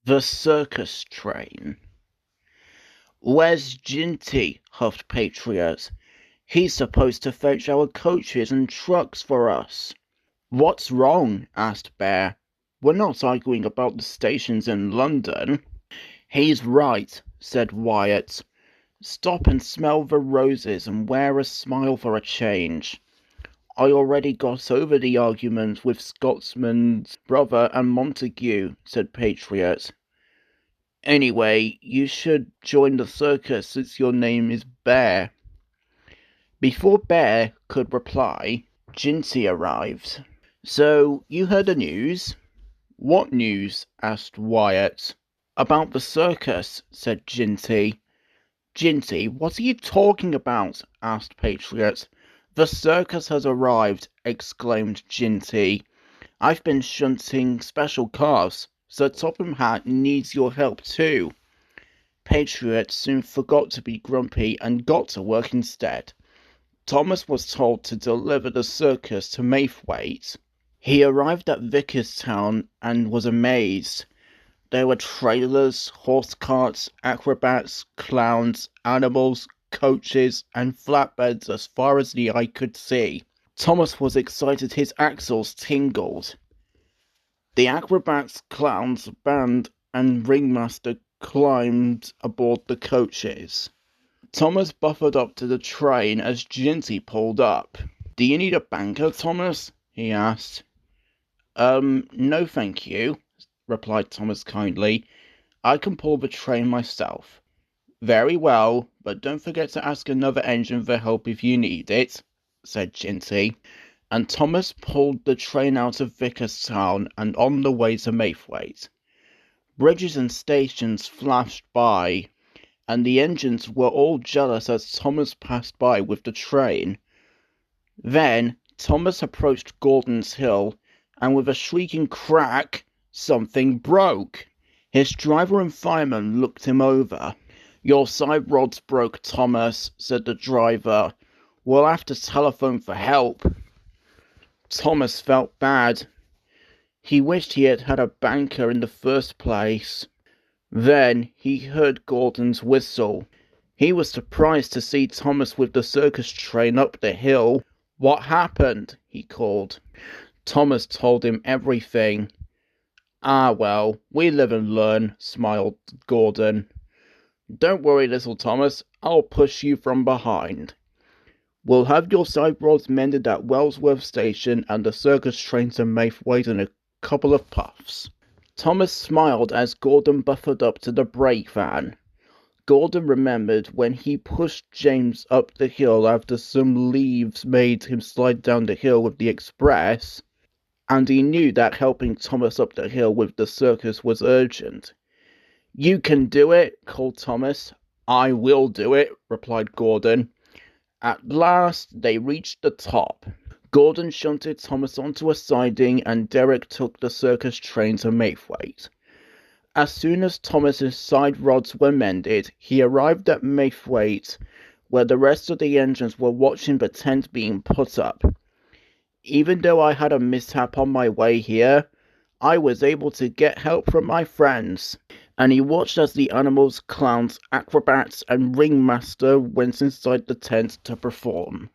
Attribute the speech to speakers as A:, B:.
A: The circus train. "Where's Ginty?" huffed Patriot. "He's supposed to fetch our coaches and trucks for us." "What's wrong?" asked Bear. "We're not arguing about the stations in London." "He's right," said Wyatt. "Stop and smell the roses and wear a smile for a change." "I already got over the argument with Scotsman's brother and Montague," said Patriot. "Anyway, you should join the circus since your name is Bear." Before Bear could reply, Ginty arrived. "So, you heard the news?" "What news?" asked Wyatt. "About the circus," said Ginty. "Ginty, what are you talking about?" asked Patriot. "The circus has arrived," exclaimed Ginty. "I've been shunting special cars. Sir Topham Hatt needs your help too." Patriot soon forgot to be grumpy and got to work instead. Thomas was told to deliver the circus to Maythwaite. He arrived at Vickerstown and was amazed. There were trailers, horse carts, acrobats, clowns, animals, coaches, and flatbeds as far as the eye could see. Thomas was excited, his axles tingled. The acrobats, clowns, band, and ringmaster climbed aboard the coaches. Thomas buffered up to the train as Ginty pulled up. "Do you need a banker, Thomas?" he asked. No thank you," replied Thomas kindly. "I can pull the train myself." "Very well, but don't forget to ask another engine for help if you need it," said Ginty. And Thomas pulled the train out of Vickerstown and on the way to Maythwaite. Bridges and stations flashed by, and the engines were all jealous as Thomas passed by with the train. Then Thomas approached Gordon's Hill, and with a shrieking crack, something broke. His driver and fireman looked him over. "Your side rods broke, Thomas," said the driver. "We'll have to telephone for help." Thomas felt bad. He wished he had had a banker in the first place. Then he heard Gordon's whistle. He was surprised to see Thomas with the circus train up the hill. "What happened?" he called. Thomas told him everything. "Ah, well, we live and learn," smiled Gordon. "Don't worry, little Thomas, I'll push you from behind. We'll have your side rods mended at Wellsworth Station and the circus train to Maythwaite in a couple of puffs." Thomas smiled as Gordon buffered up to the brake van. Gordon remembered when he pushed James up the hill after some leaves made him slide down the hill with the express, and he knew that helping Thomas up the hill with the circus was urgent. "You can do it," called Thomas. "I will do it," replied Gordon. At last they reached the top. Gordon shunted Thomas onto a siding and Derek took the circus train to Maythwaite. As soon as Thomas's side rods were mended, he arrived at Maythwaite, where the rest of the engines were watching the tent being put up. "Even though I had a mishap on my way here, I was able to get help from my friends." And he watched as the animals, clowns, acrobats, and ringmaster went inside the tent to perform.